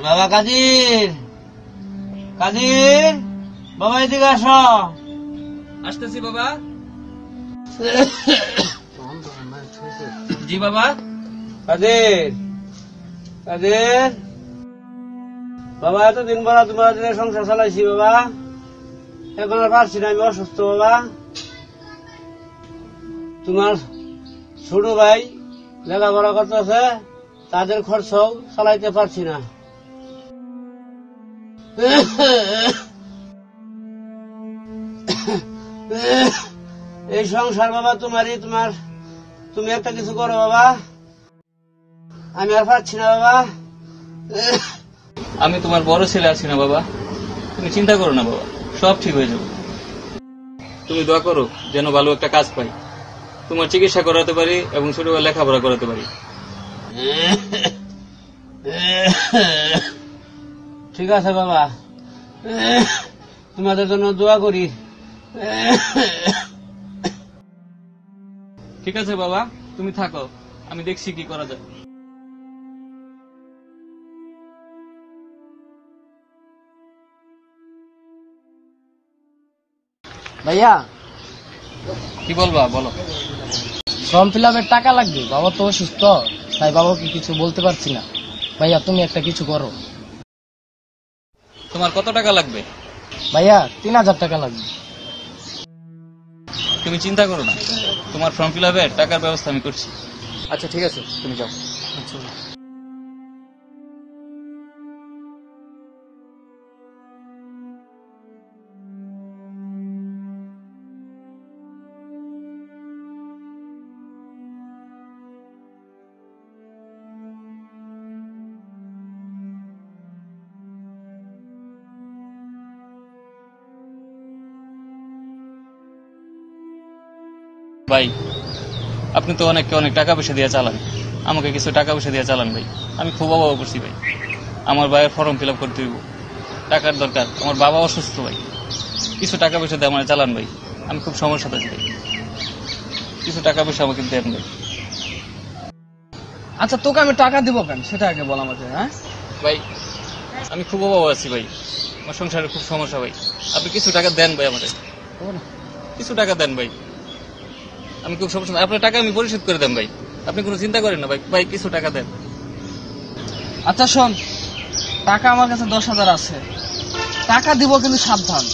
বাবা কাদির, কাদির বাবা এদিকে আসো। আসতেছি বাবা। জি বাবা। কাদির, কাদির বাবা, এতদিন বলা তোমার সংসার চালাইছি বাবা, এখন আর পারছি না, আমি অসুস্থ বাবা। তোমার ছোট ভাই লেখাপড়া করতেছে, তাদের খরচ চালাইতে পারছি না। এই সংসার বাবা তোমারই, তুমি একটা কিছু করো বাবা, আমি আর পারছি না বাবা। আমি তোমার বড় ছেলে আছি না বাবা, তুমি চিন্তা করো না বাবা, সব ঠিক হয়ে যাবে। তুমি দোয়া করো যেন ভালো একটা কাজ পাই, তোমার চিকিৎসা করাতে পারি এবং ছোটবেলা লেখাপড়া করাতে পারি। ঠিক আছে বাবা, তোমাদের জন্য দোয়া করি। ঠিক আছে বাবা, তুমি থাকো, আমি দেখছি কি করা যায়। ভাইয়া, কি বলবা বলো। ফর্ম ফিল আপের টাকা লাগবে, বাবা তো অসুস্থ, তাই বাবাকে কিছু বলতে পারছি না। ভাইয়া তুমি একটা কিছু করো। তোমার কত টাকা লাগবে? ভাইয়া 3000 টাকা লাগবে। তুমি চিন্তা করো না, তোমার ফর্ম ফিল আপের টাকার ব্যবস্থা আমি করছি। আচ্ছা ঠিক আছে, তুমি যাও। আচ্ছা ভাই, আপনি তো অনেককে অনেক টাকা পয়সা দিয়ে চালান, আমাকে কিছু টাকা পয়সা দিয়ে চালান ভাই। আমি খুব অভাব করছি ভাই, আমার ভাইয়ের ফর্ম ফিল আপ করতে হইব, টাকার দরকার, আমার বাবা অসুস্থ ভাই, কিছু টাকা পয়সা দিয়ে আমার চালান ভাই, আমি খুব সমস্যাতে আছি ভাই, কিছু টাকা পয়সা আমাকে দেন ভাই। আচ্ছা, তোকে আমি টাকা দিব কেন সেটা আগে বল আমাকে। হ্যাঁ ভাই, আমি খুব অভাব আছি ভাই, আমার সংসারে খুব সমস্যা ভাই, আপনি কিছু টাকা দেন ভাই, আমাদের কিছু টাকা দেন ভাই, আমি খুব সমস্যা, আপনার টাকা আমি পরিশোধ করে দেন ভাই, আপনি কোনো চিন্তা করেন না ভাই, ভাই কিছু টাকা দেন। আচ্ছা শোন, টাকা আমার কাছে 10,000 আছে, টাকা দিব কিন্তু সাবধান,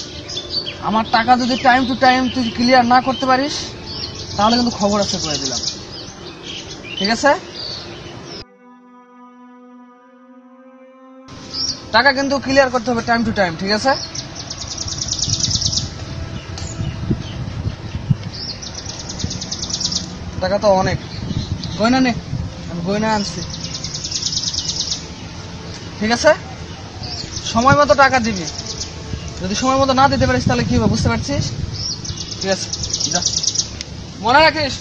আমার টাকা যদি টাইম টু টাইম তুই ক্লিয়ার না করতে পারিস তাহলে কিন্তু খবর আছে করে দিলাম, ঠিক আছে? টাকা কিন্তু ক্লিয়ার করতে হবে টাইম টু টাইম, ঠিক আছে? টাকা তো অনেক, গয়না নে, আমি গয়না আনছি, ঠিক আছে? সময় মতো টাকা দিবি, যদি সময় মতো না দিতে পারিস তাহলে কি হবে বুঝতে পারছিস? ঠিক আছে, যা, মনে রাখিস।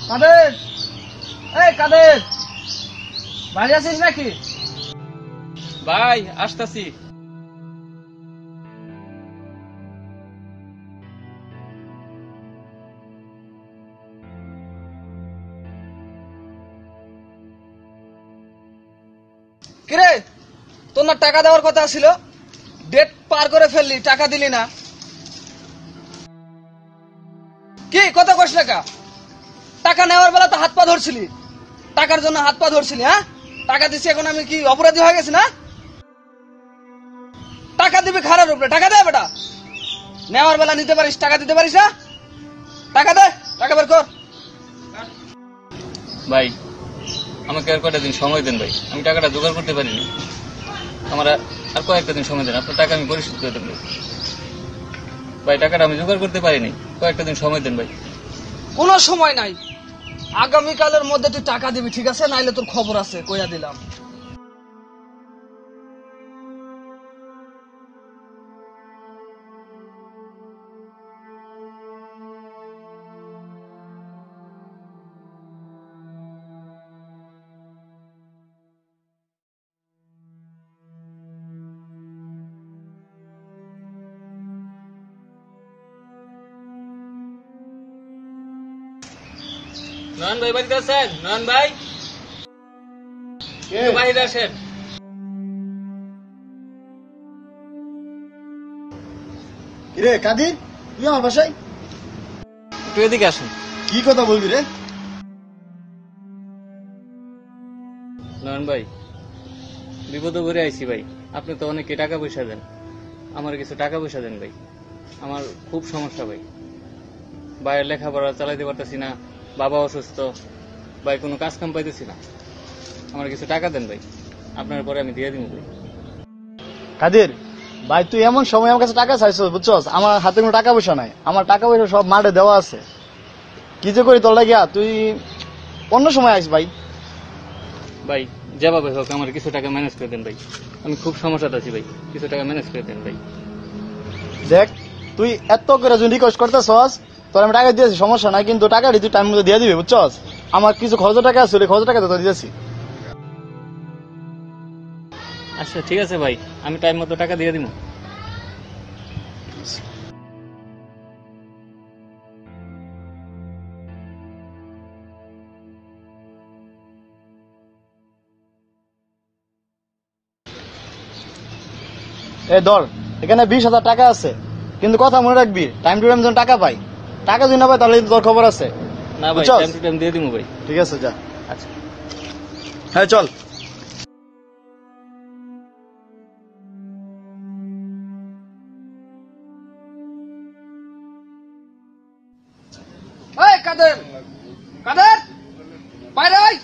কাদের, এই কাদের, বাড়ি আছিস নাকি? ভাই আসতাছি। কিরে, তোর না টাকা দেওয়ার কথা ছিল, ডেট পার করে ফেললি, টাকা দিলি না, কি কথা কইস না কা? টাকা নেওয়ার বেলা তো হাত পা ধরছিলি, টাকার জন্য হাত পা ধরছিলি, হ্যাঁ? টাকা দিছি, এখন আমি কি অপরাধী হয়ে গেছি না? টাকা দিবি খারার উপরে, টাকা দে বেটা, নেওয়ার বেলা নিতে পারিস, টাকা দিতে পারিস না? টাকা দে, টাকা বের কর। ভাই আমাকে আর কয়েকটা দিন সময় দেন ভাই, আমি টাকাটা জোগাড় করতে পারিনি, আমার আর কয়েকটা দিন সময় দেন, আপনার টাকা আমি পরিশোধ করে দেন ভাই। ভাই টাকাটা আমি জোগাড় করতে পারিনি, কয়েকটা দিন সময় দেন ভাই। কোনো সময় নাই, আগামীকালের মধ্যে তুই টাকা দিবি, ঠিক আছে? নাইলে তোর খবর আছে, কইয়া দিলাম। নয়ন ভাই বাড়িতে আছেন? নয়ন ভাই একটু বাইরে আসেন। রে কাদির, তুই আমার বাসায় একটু এদিকে আসেন। কি কথা বলবি রে? নয়ন ভাই, বিপদে পড়ে আইছি ভাই। আপনি তো অনেকে টাকা পয়সা দেন, আমার কিছু টাকা পয়সা দেন ভাই। আমার খুব সমস্যা ভাই, ভাইয়ের লেখাপড়া চালাইতে পারতেছি না, বাবা অসুস্থ ভাই, কোনো কাজ কাম পাইতেছি না। আমার কিছু টাকা দেন ভাই, আপনার পরে আমি দিয়ে দিব ভাই। কাদির ভাই, তুই এমন সময় আমার কাছে টাকা চাইছ, বুঝছস? আমার হাতে কোনো টাকা পয়সা নাই, আমার টাকা পয়সা সব মাঠে দেওয়া আছে। কি যে করি তোর লাগিয়া, তুই অন্য সময় আইস ভাই। ভাই যেভাবে হোক আমার কিছু টাকা ম্যানেজ করে দেন ভাই, আমি খুব সমস্যাতে আছি ভাই, কিছু টাকা ম্যানেজ করে দেন ভাই। দেখ, তুই এত করে যদি রিকোয়েস্ট করতেছস, তোর আমি টাকা দিয়েছি, সমস্যা নাই, কিন্তু টাকাটি তুই টাইম মতো দিয়ে দিবি, বুঝছস? আমার কিছু খরচ টাকা আছে, খরচ টাকা তো দিয়েছি। আচ্ছা ঠিক আছে ভাই, আমি টাইম মতো টাকা দিয়ে দিব। এ ধর, এখানে 20,000 টাকা আছে, কিন্তু কথা মনে রাখবি, টাইম টু টাইম যেন টাকা পাই। টাকা যদি না পাই তাহলে কিন্তু তোর খবর আছে। না ভাই, বুঝছস? টাইম টু টাইম দিয়ে দিব ভাই। ঠিক আছে, যা। আচ্ছা হ্যাঁ, চল। এই কাদের, কাদের, বাইরে আয়।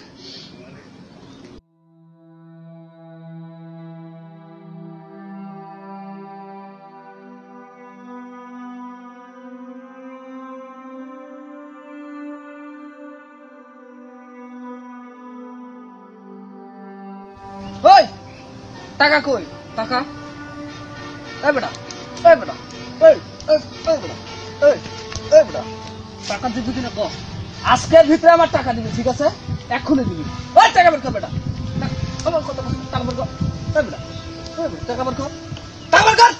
ওই টাকা কই? টাকা এই বেটা, এই বেটা, এই এই এই বেটা, এই এই বেটা, টাকা দিবি কিনা কো? আজকের ভিতরে আমার টাকা দিবি, ঠিক আছে? এক্ষুনি দিবি। ওই টাকা বের কর বেটা, আমার কথা বল, টাকা বের কর। এই বেটা, এই বেটা, টাকা বের কর, টাকা বের কর।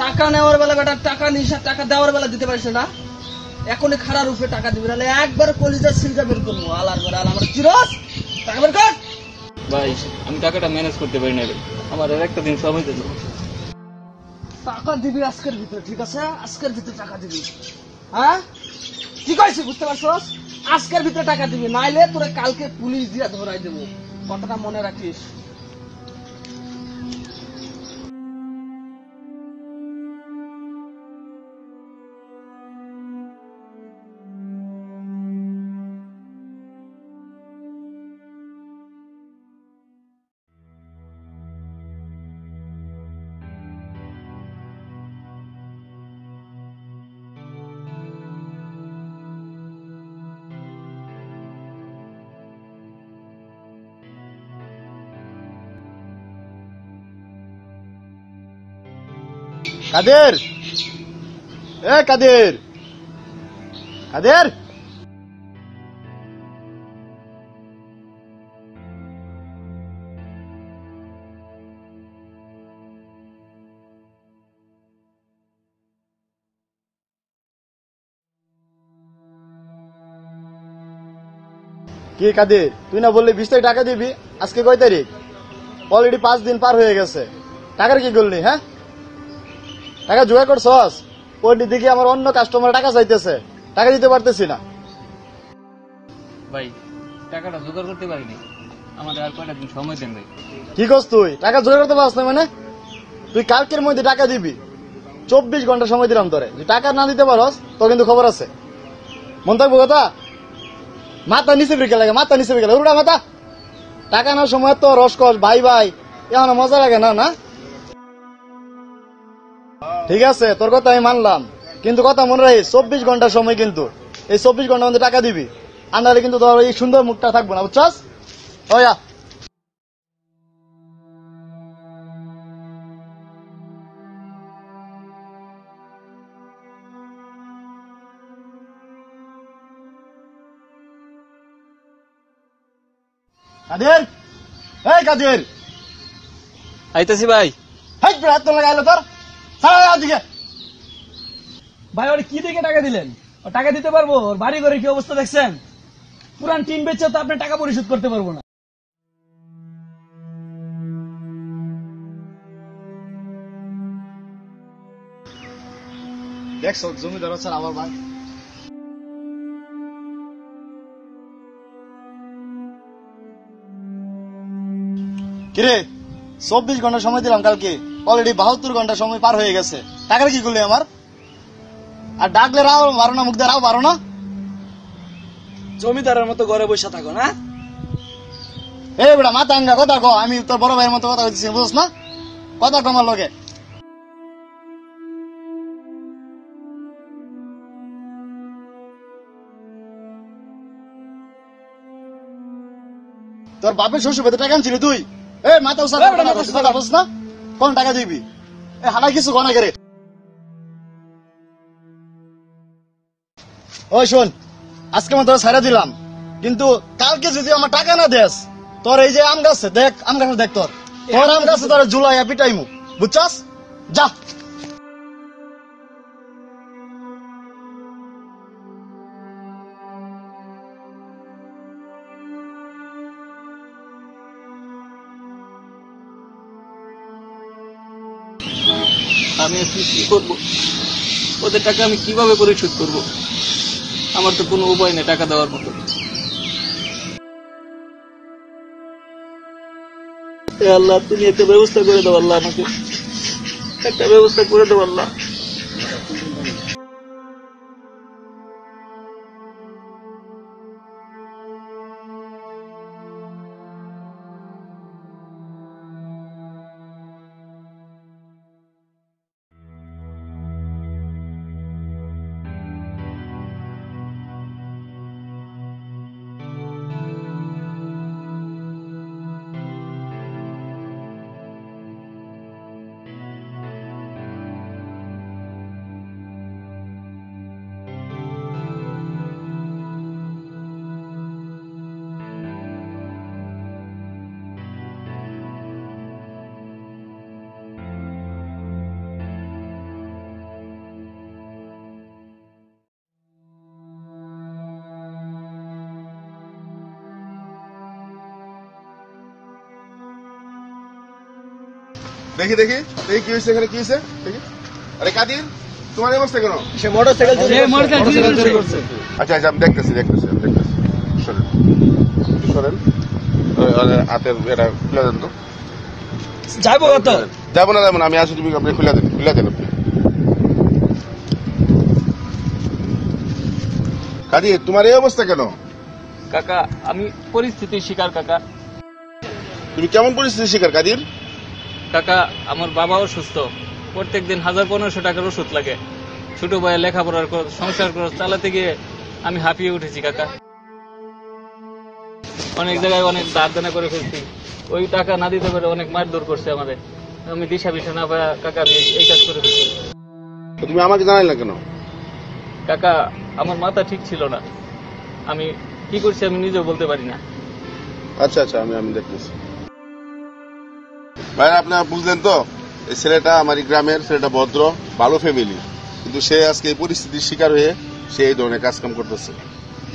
টাকা নেওয়ার বেলা বেটা টাকা নিস, টাকা দেওয়ার বেলা দিতে পারিস না। এখনই খারাপ রূপে টাকা দিবি, নাহলে একবার কলিজার সিলটা বের করবো। আলার বেড়া আমার চিরস, টাকা বের কর। ভাই, আমি টাকাটা ম্যানেজ করতে পারি না ভাই, আমার আর একটা দিন সময় দিন। টাকা দিবি আজকের ভিতরে, ঠিক আছে? আজকের ভিতরে টাকা দিবি। হ্যাঁ, কি কইছি বুঝতে পারছস? আজকের ভিতরে টাকা দিবি, নাইলে তোরে কালকে পুলিশ দিয়া ধরাই দেবো। কথাটা মনে রাখিস। কাদের, এ কাদের, কাদের, কি কাদের, তুই না বললি 20 তারিখ টাকা দিবি? আজকে কয় তারিখ? অলরেডি 5 দিন পার হয়ে গেছে। টাকার কি করলি? হ্যাঁ, টাকা জোগাড় করছস? ওই দিকে আমার অন্য কাস্টমার টাকা চাইতেছে, টাকা দিতে পারতেছি না। ভাই, টাকাটা জোগাড় করতে পারিনি, আমাদের আর কয়টা দিন সময় দেন ভাই। কি করছ তুই? টাকা জোগাড় করতে পারছ না মানে? তুই কালকের মধ্যে টাকা দিবি, 24 ঘন্টা সময় দিলাম তোরে। তুই টাকা না দিতে পারস তো কিন্তু খবর আছে, মন থাকবো কথা। মাথা নিচে বিকে লাগে, মাথা নিচে বিকে লাগে, উড়া মাথা। টাকা নেওয়ার সময় তো রসকস ভাই ভাই এখন মজা লাগে না? না, ঠিক আছে, তোর কথা আমি মানলাম, কিন্তু কথা মনে রাখিস, 24 ঘন্টা সময়, কিন্তু এই 24 ঘন্টার মধ্যে টাকা দিবি, আর নাহলে কিন্তু তোর এই সুন্দর মুখটা থাকবো না, বুঝছস? ওয়া কাদের, এই কাদের, আইতাছি ভাই। হাই হাত তো লাগাইলো তোর, সারা দিকে। ভাই ওরে কি দেখে টাকা দিলেন? ও টাকা দিতে পারবো? ওর বাড়ি ঘরে কি অবস্থা দেখছেন? পুরান টিন বেচে তো আপনার টাকা পরিশোধ করতে পারবো না। দেখছো জমিদার স্যার আবার ভাই কিরে 24 ঘন্টা সময় দিলাম কালকে, অলরেডি 72 ঘন্টা সময় পার হয়ে গেছে। টাকার কি করলি আমার? আর ডাকলে রাও মারো না, মুখ দিয়ে রাও পারো না। জমিদারের মতো ঘরে বসে থাকো না। এই বেটা মাথা আঙ্গা কথা কো, আমি তোর বড় ভাইয়ের মতো কথা বলছি, বুঝছ না? কথা কমার লগে তোর বাপের শ্বশুর বেঁধে টাকা আনছিলি তুই? এই মাথা উসার কথা বলছ না? কোন টাকা দিবি? এ হালাই কিছু গনা করে। ওই শোন, আজকে আমি তোর ছাড়া দিলাম, কিন্তু কালকে যদি আমার টাকা না দেস, তোর এই যে আম গাছে দেখ, আম গাছে দেখ, তোর আম গাছে তোর জুলাই পিটাইমু, বুঝছস? যা। আমি আজকে কি করবো? ওদের টাকা আমি কিভাবে পরিশোধ করব? আমার তো কোনো উপায় নেই টাকা দেওয়ার মতো। আল্লাহ, তুমি একটা ব্যবস্থা করে দাও আল্লাহ, আমাকে একটা ব্যবস্থা করে দাও আল্লাহ। দেখি দেখি দেখি কি হয়েছে, এখানে কি হয়েছে দেখি। আরে কাদির, তোমার এই অবস্থা কেন? সে মোটরসাইকেল চুরি করছে। আচ্ছা আচ্ছা, আমি দেখতেছি। শোনেন শোনেন, হাতের এটা খুলে দেন তো। যাইবো কত? যাবো না আমি আসি, তুমি আপনি খুলে দেন আপনি। কাদির, তোমার এই অবস্থা কেন? কাকা, আমি পরিস্থিতির শিকার কাকা। তুমি কেমন পরিস্থিতির শিকার কাদির? কাকা, আমার বাবা অসুস্থ, প্রত্যেকদিন 1000-1500 টাকার ওষুধ লাগে। ছোট ভাইয়ের লেখাপড়ার খরচ, সংসার খরচ চালাতে গিয়ে আমি হাঁপিয়ে উঠেছি কাকা। অনেক জায়গায় অনেক ধার দেনা করে ফেলছি, ওই টাকা না দিতে পারে অনেক মারধর করছে আমাদের। আমি দিশা বিশা না পাওয়া কাকা আমি এই কাজ করে ফেলছি। তুমি আমাকে জানাই না কেন? কাকা, আমার মাথা ঠিক ছিল না, আমি কি করছি আমি নিজেও বলতে পারি না। আচ্ছা আচ্ছা, আমি দেখতেছি। ভাই, আপনারা বুঝলেন তো, এই ছেলেটা আমার গ্রামের ছেলেটা, ভদ্র ভালো ফ্যামিলি, কিন্তু সে আজকে এই পরিস্থিতির শিকার হয়ে সে এই ধরনের কাজ কাম করতেছে।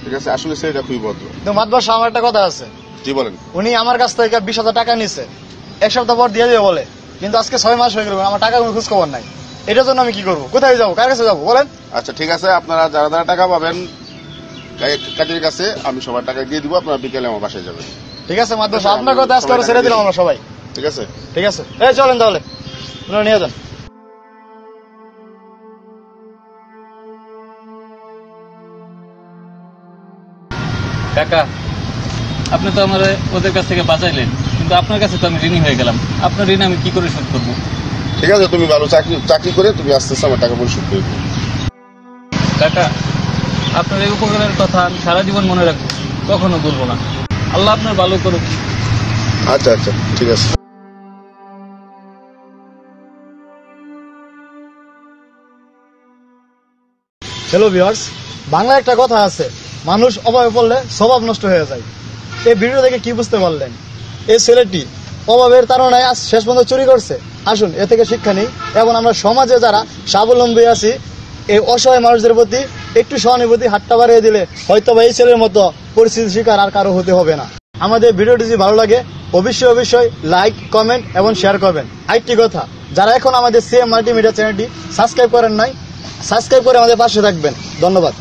ঠিক আছে, আসলে ছেলেটা খুবই ভদ্র। মাতবার আমার একটা কথা আছে। জি বলেন। উনি আমার কাছ থেকে 20,000 টাকা নিছে, 1 সপ্তাহ পর দিয়ে দিবে বলে, কিন্তু আজকে 6 মাস হয়ে গেল, আমার টাকা কোনো খোঁজ খবর নাই। এটার জন্য আমি কি করবো? কোথায় যাবো? কার কাছে যাবো বলেন? আচ্ছা ঠিক আছে, আপনারা যারা যারা টাকা পাবেন কাজের কাছে, আমি সবার টাকা দিয়ে দিব, আপনারা বিকেলে আমার বাসায় যাবেন। ঠিক আছে মাতবার, আপনার কথা আজকে ছেড়ে দিলাম আমরা সবাই। ঠিক আছে ঠিক আছে, এই চলেন তাহলে, আপনারা নিয়ে যান। কাকা, আপনি তো আমার ওদের কাছ থেকে বাঁচাইলেন, কিন্তু আপনার কাছে তো আমি ঋণী হয়ে গেলাম। আপনার ঋণ আমি কি করে শোধ করবো? ঠিক আছে, তুমি ভালো চাকরি করে তুমি আস্তে আস্তে আমার টাকা পরিশোধ করে দিও। কাকা, আপনার এই উপকারের কথা আমি সারা জীবন মনে রাখবো, কখনো বলবো না। আল্লাহ আপনার ভালো করুক। আচ্ছা আচ্ছা, ঠিক আছে। হ্যালো ভিউয়ার্স, বাংলা একটা কথা আছে, মানুষ অভাবে পড়লে স্বভাব নষ্ট হয়ে যায়। এই ভিডিও দেখে কি বুঝতে পারলেন? এই ছেলেটি অভাবের তাড়নায় আজ শেষ পর্যন্ত চুরি করছে। আসুন এ থেকে শিক্ষা নিই, এবং আমরা সমাজে যারা স্বাবলম্বী আছি, এই অসহায় মানুষদের প্রতি একটু সহানুভূতি হাতটা বাড়িয়ে দিলে হয়তো বা এই ছেলের মতো পরিস্থিতির শিকার আর কারো হতে হবে না। আমাদের ভিডিওটি যদি ভালো লাগে অবশ্যই লাইক, কমেন্ট এবং শেয়ার করবেন। আরেকটি কথা, যারা এখন আমাদের সিএম মাল্টিমিডিয়া চ্যানেলটি সাবস্ক্রাইব করেন নাই, সাবস্ক্রাইব করে আমাদের পাশে থাকবেন। ধন্যবাদ।